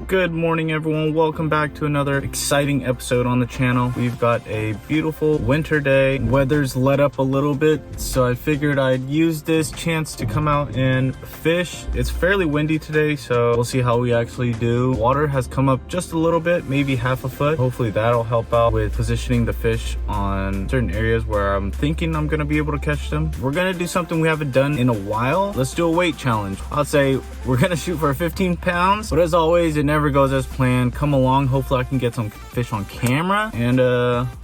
Good morning, everyone. Welcome back to another exciting episode on the channel. We've got a beautiful winter day. Weather's let up a little bit, so I figured I'd use this chance to come out and fish. It's fairly windy today, so we'll see how we actually do. Water has come up just a little bit, maybe half a foot. Hopefully that'll help out with positioning the fish on certain areas where I'm thinking I'm gonna be able to catch them. We're gonna do something we haven't done in a while. Let's do a weight challenge. I'll say we're gonna shoot for 15 pounds, but as always, it never goes as planned. Come along, hopefully I can get some fish on camera. And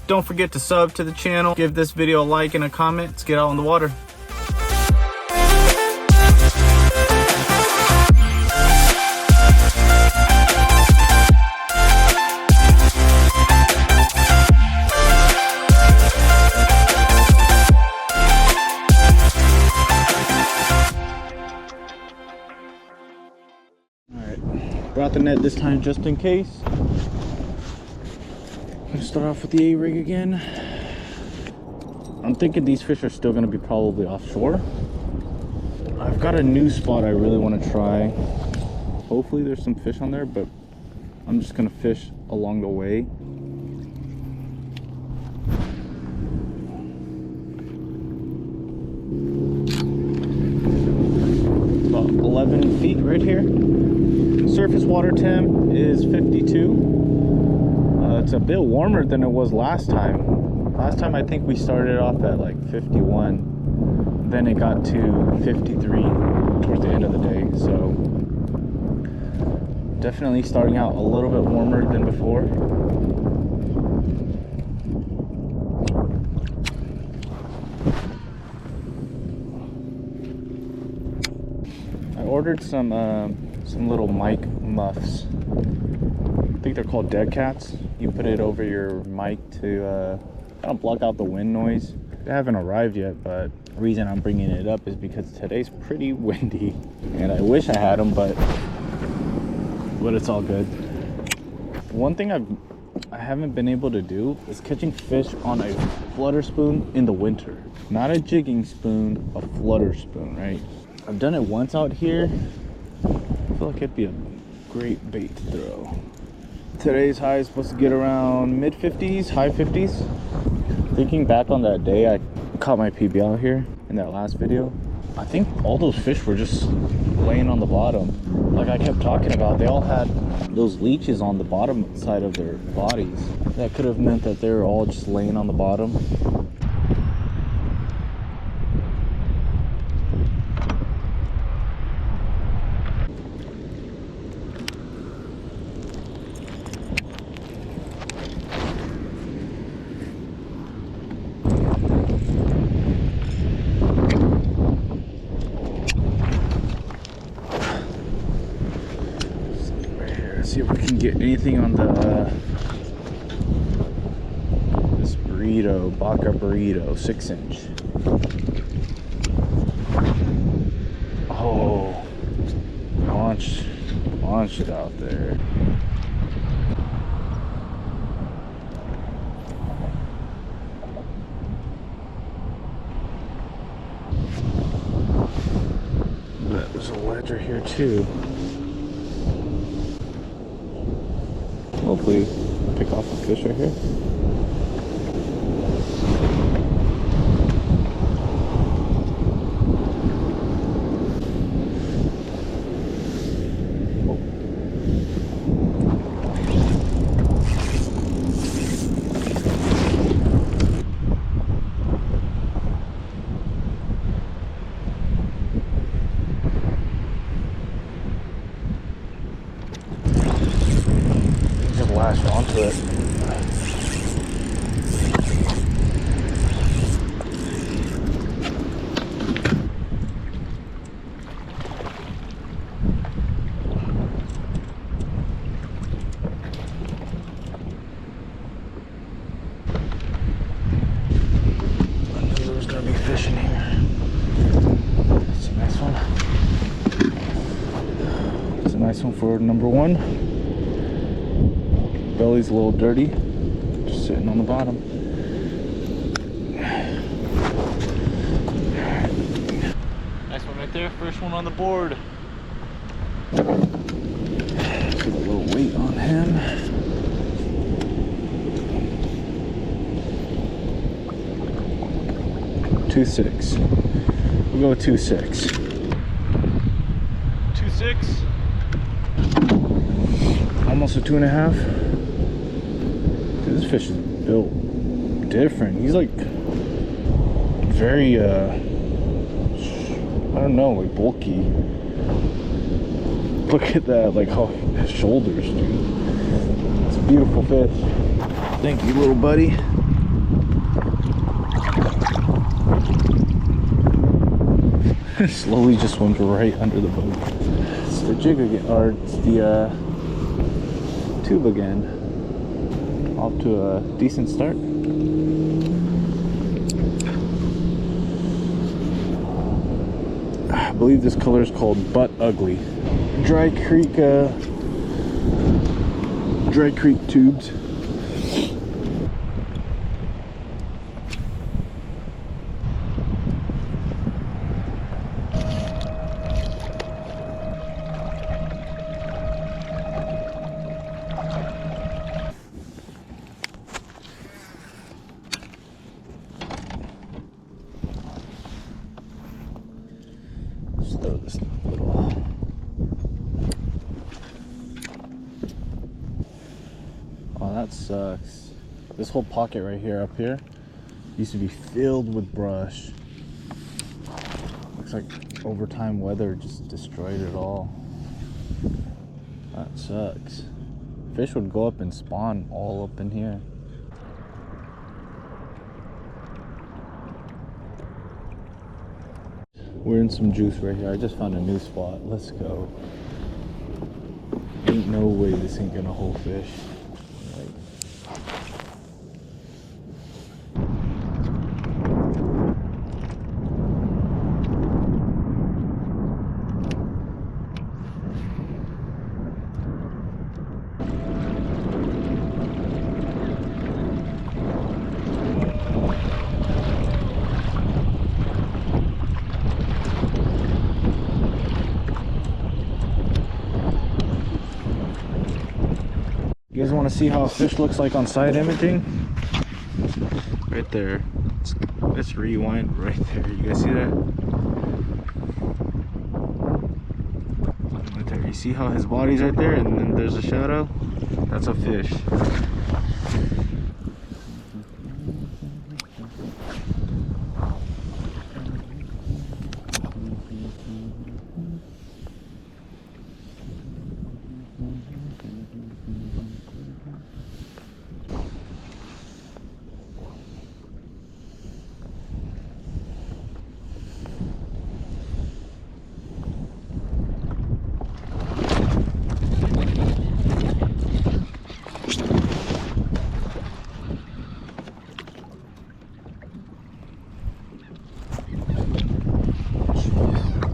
don't forget to sub to the channel, give this video a like and a comment. Let's get out on the water. Brought the net this time just in case. I'm gonna start off with the A-rig again. I'm thinking these fish are still gonna be probably offshore. I've got a new spot I really want to try. Hopefully there's some fish on there, but I'm just gonna fish along the way. About 11 feet right here. Surface water temp is 52. It's a bit warmer than it was last time. Last time I think we started off at like 51. Then it got to 53 towards the end of the day. So definitely starting out a little bit warmer than before. I ordered some little mic muffs. I think they're called dead cats. You put it over your mic to kind of block out the wind noise. They haven't arrived yet, but the reason I'm bringing it up is because today's pretty windy, and I wish I had them, but it's all good. One thing I haven't been able to do is catching fish on a flutter spoon in the winter. Not a jigging spoon, a flutter spoon, right? I've done it once out here. I feel like it'd be a great bait to throw. Today's high is supposed to get around mid 50s, high 50s. Thinking back on that day I caught my PB out here in that last video, I think all those fish were just laying on the bottom. Like I kept talking about, they all had those leeches on the bottom side of their bodies. That could have meant that they were all just laying on the bottom. See if we can get anything on the this burrito, Baca burrito, 6-inch. Oh, launched it out there. But there's a ledger here too. Hopefully pick off a fish right here. Lashed onto it. I knew there was going to be fish in here. That's a nice one. It's a nice one for number one. Belly's a little dirty, just sitting on the bottom. first one on the board. Put a little weight on him. Two six. We'll go with 2.6. 2.6. Almost a 2.5. Dude, this fish is built different. He's like very I don't know, like bulky. Look at that, like how his shoulders, dude. It's a beautiful fish. Thank you, little buddy. Slowly just swims right under the boat. It's the jig again, or it's the tube again. Off to a decent start. I believe this color is called Butt Ugly. Dry Creek tubes. Throw this little. Oh, that sucks. This whole pocket right here, up here, used to be filled with brush. Looks like overtime weather just destroyed it all. That sucks. Fish would go up and spawn all up in here. We're in some juice right here. I just found a new spot. Let's go. Ain't no way this ain't gonna hold fish. You guys want to see how a fish looks like on side imaging? Right there. Let's rewind right there. You guys see that? Right there. You see how his body's right there and then there's a shadow? That's a fish.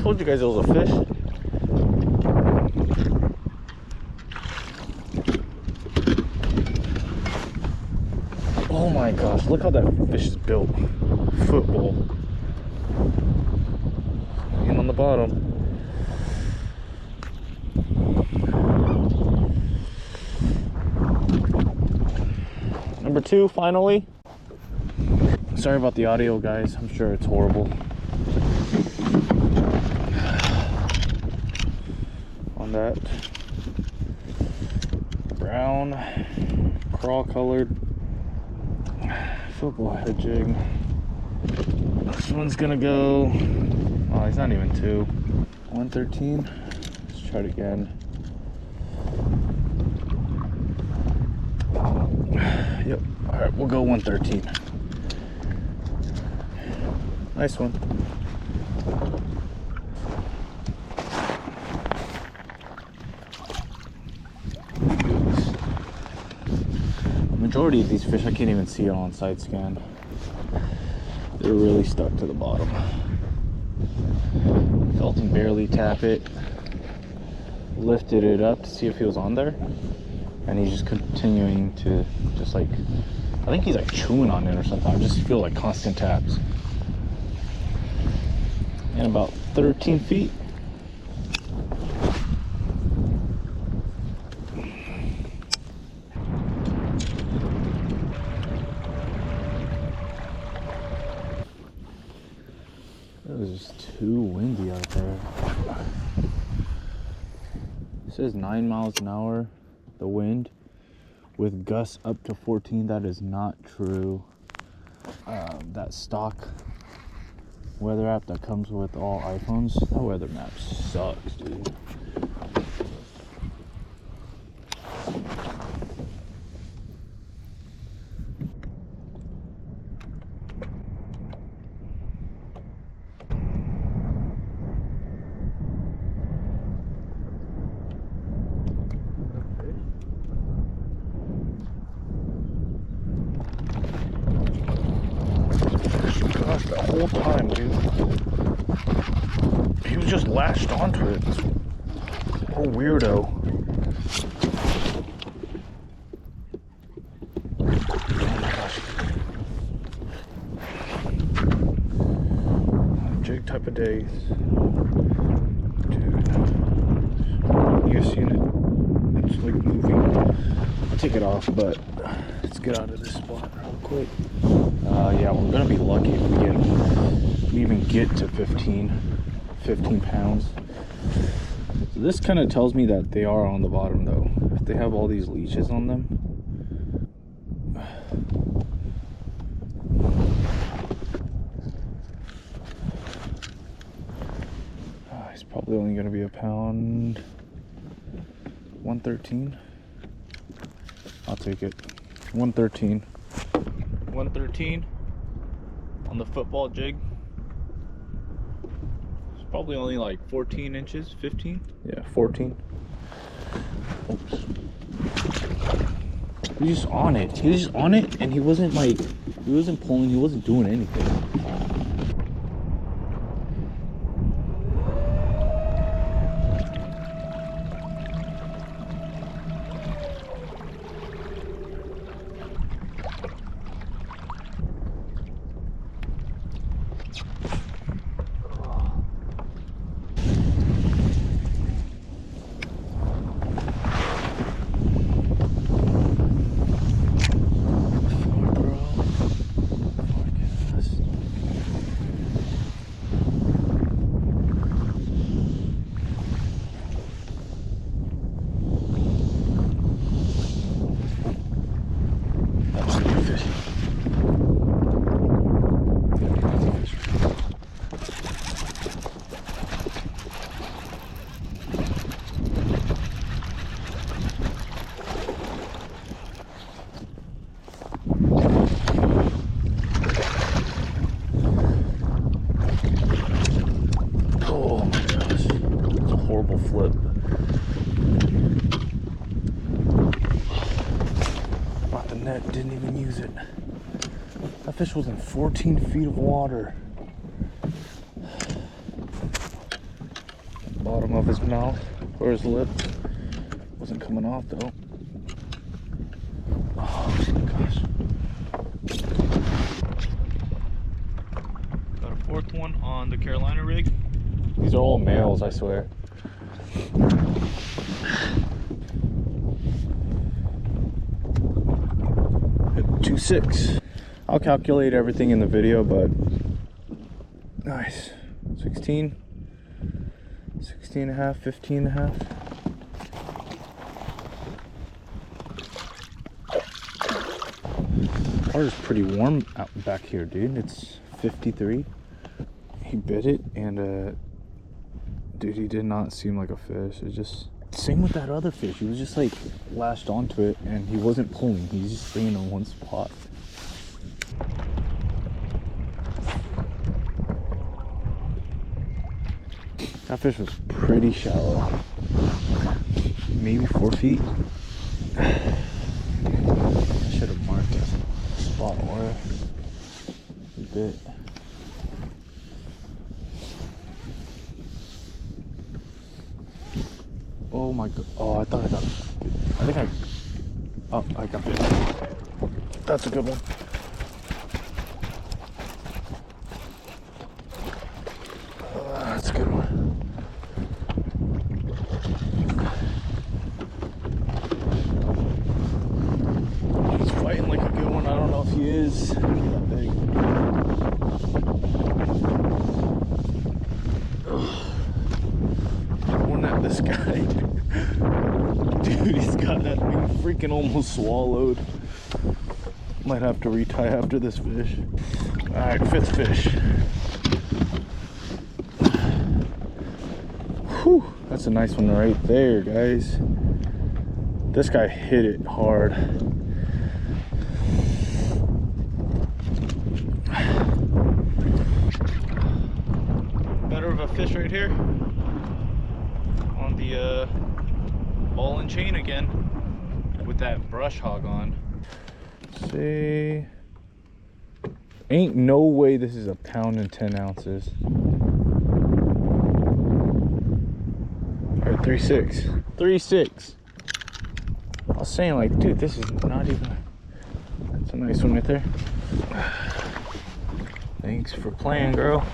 Told you guys it was a fish. Oh my gosh, look how that fish is built. Football. And on the bottom. Number 2, finally. Sorry about the audio, guys. I'm sure it's horrible. On that brown crawl colored football head jig. This one's gonna go, oh, he's not even 2. 113. Let's try it again. Yep. All right, we'll go 113. Nice one. Majority of these fish I can't even see on side scan. They're really stuck to the bottom. Felt him barely tap it. Lifted it up to see if he was on there, and he's just continuing to just like, I think he's like chewing on it or something. I just feel like constant taps. and about 13 feet. It was just too windy out there. It says 9 miles an hour, the wind, with gusts up to 14. That is not true. That stock weather app that comes with all iPhones, that weather map sucks, dude. Gosh, the whole time, dude. He was just lashed onto it. What a weirdo. Oh my gosh. Jig type of day. Dude. You guys seen it? It's like moving. I'll take it off, but let's get out of this spot real quick. Yeah, we're gonna be lucky if we even get to 15 pounds. So this kind of tells me that they are on the bottom though. If they have all these leashes on them. It's probably only gonna be a pound 113. I'll take it. 113. 113 on the football jig. It's probably only like 14 inches, 15? Yeah, 14. Oops. He was just on it. He was just on it and he wasn't pulling, he wasn't doing anything. Flip. Brought the net, didn't even use it. That fish was in 14 feet of water. Bottom of his mouth or his lip wasn't coming off though. Oh my gosh. Got a fourth one on the Carolina rig. These are all males, I swear. 2.6. I'll calculate everything in the video, but nice. 16 and a half, 15 and a half. Water's pretty warm out back here, dude. It's 53. He bit it and dude, he did not seem like a fish. It's just same with that other fish. He was just like lashed onto it and he wasn't pulling. He's just staying in one spot. That fish was pretty shallow. Maybe 4 feet. I should have marked a spot where he bit. Oh my god. Oh, I thought I got it. Oh, I got it. That's a good one. freaking almost swallowed. Might have to retie after this fish. Alright, 5th fish. Whew, that's a nice one right there, guys. This guy hit it hard. Better of a fish right here on the ball and chain again with that brush hog on. Let's see, ain't no way this is a pound and 10 ounces. All right, 3.6, 3.6. I was saying, like, dude, this is not even. That's a nice one right there. Thanks for playing, girl.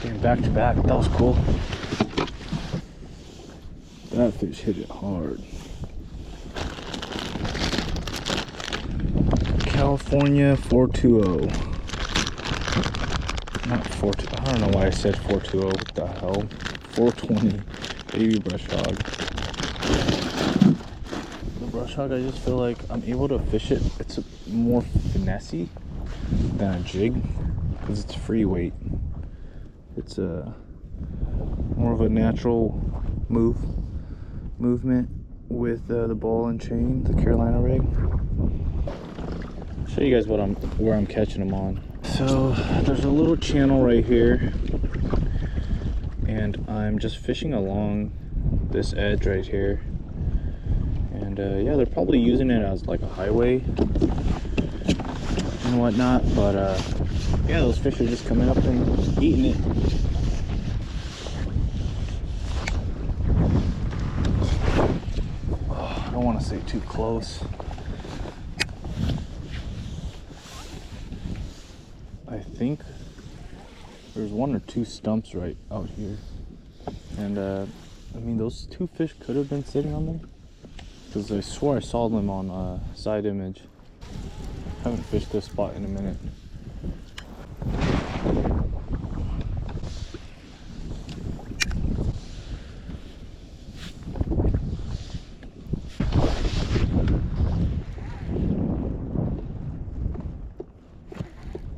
Getting back to back, that was cool. That fish hit it hard. California 420. Not 420. I don't know why I said 420. What the hell? 420 baby brush hog. The brush hog, I just feel like I'm able to fish it. It's more finessey than a jig because it's free weight. It's a more of a natural movement with the ball and chain, the Carolina rig. I'll show you guys where I'm catching them on. So there's a little channel right here, and I'm just fishing along this edge right here. And yeah, they're probably using it as like a highway and whatnot, but yeah, those fish are just coming up and eating it. Oh, I don't want to stay too close. I think there's 1 or 2 stumps right out here, and I mean, those 2 fish could have been sitting on there because I swore I saw them on side image. Haven't fished this spot in a minute.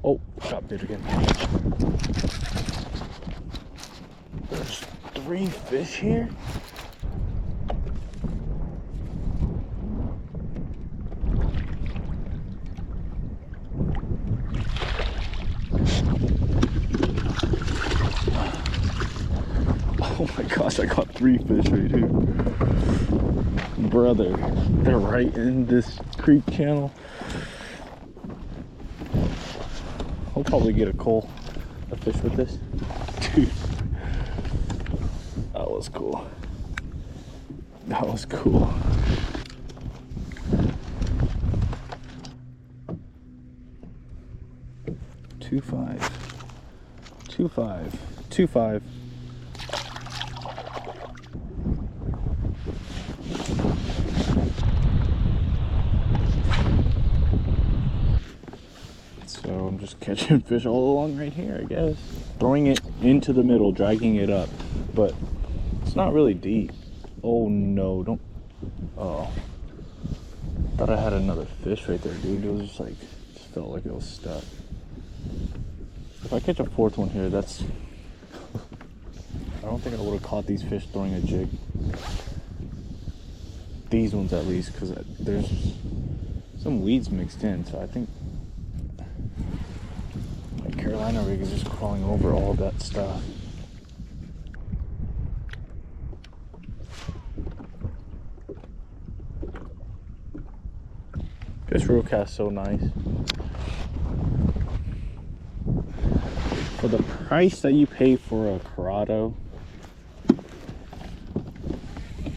Oh, got bit again. There's 3 fish here. Oh my gosh, I got 3 fish right here. Brother, they're right in this creek channel. I'll probably get a fish with this. Dude, that was cool. That was cool. Two five. So I'm just catching fish all along right here, I guess. Throwing it into the middle, dragging it up, but it's not really deep. Oh no, don't. Oh, thought I had another fish right there, dude. It was just like, just felt like it was stuck. If I catch a 4th one here, that's. I don't think I would have caught these fish throwing a jig. These ones at least, because there's some weeds mixed in, so I think my Carolina rig is just crawling over all of that stuff. This reel cast so nice. For the price that you pay for a Curado,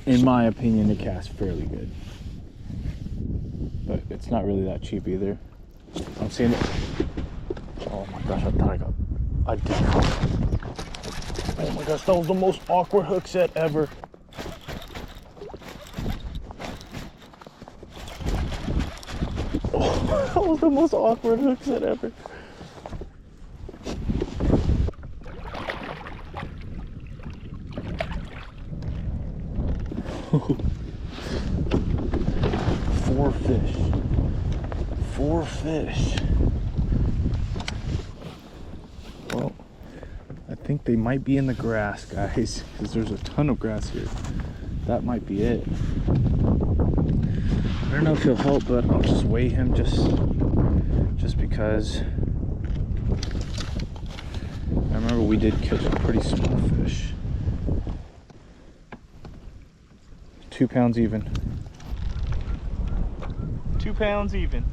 in my opinion, it casts fairly good. But it's not really that cheap either. I'm seeing it. Oh my gosh, I thought I did. Oh my gosh, that was the most awkward hook set ever. Oh, that was the most awkward hook set ever. 4 fish. Well, I think they might be in the grass, guys, because there's a ton of grass here. That might be it. I don't know if he'll help, but I'll just weigh him just because. I remember we did catch a pretty small fish. 2 pounds even. 2 pounds even.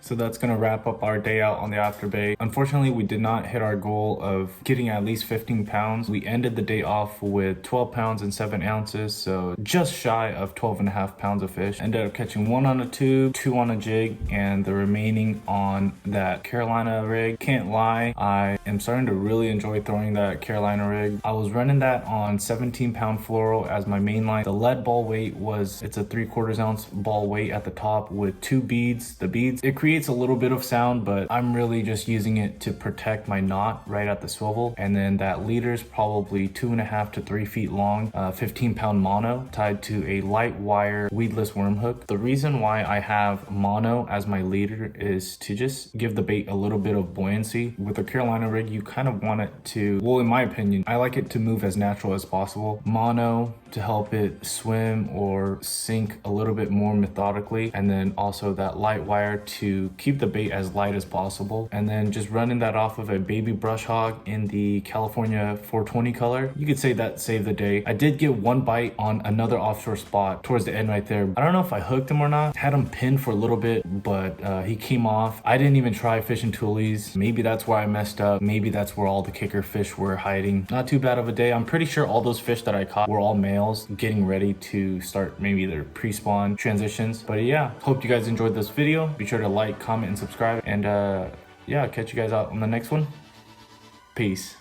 So that's gonna wrap up our day out on the afterbait. Unfortunately, we did not hit our goal of getting at least 15 pounds. We ended the day off with 12 pounds and 7 ounces, so just shy of 12.5 pounds of fish. Ended up catching 1 on a tube, 2 on a jig, and the remaining on that Carolina rig. Can't lie, I am starting to really enjoy throwing that Carolina rig. I was running that on 17-pound fluoro as my main line. The lead ball weight was, it's a 3/4 ounce ball weight at the top with 2 beads. The beads, it creates a little bit of sound, but I'm really just using it to protect my knot right at the swivel. And then that leader's probably 2.5 to 3 feet long, 15-pound mono tied to a light wire weedless worm hook. The reason why I have mono as my leader is to just give the bait a little bit of buoyancy. With a Carolina rig, you kind of want it to, well, in my opinion, I like it to move as natural as possible. Mono to help it swim or sink a little bit more methodically, and then also that light wire to keep the bait as light as possible. And then just running that off of a baby brush hog in the California 420 color. You could say that saved the day. I did get 1 bite on another offshore spot towards the end right there. I don't know if I hooked him or not. Had him pinned for a little bit, but he came off. I didn't even try fishing toolies. Maybe that's where I messed up. Maybe that's where all the kicker fish were hiding. Not too bad of a day. I'm pretty sure all those fish that I caught were all males getting ready to start maybe their pre-spawn transitions. But yeah, hope you guys enjoyed this video. Be sure to like, comment, and subscribe. And yeah, catch you guys out on the next one. Peace.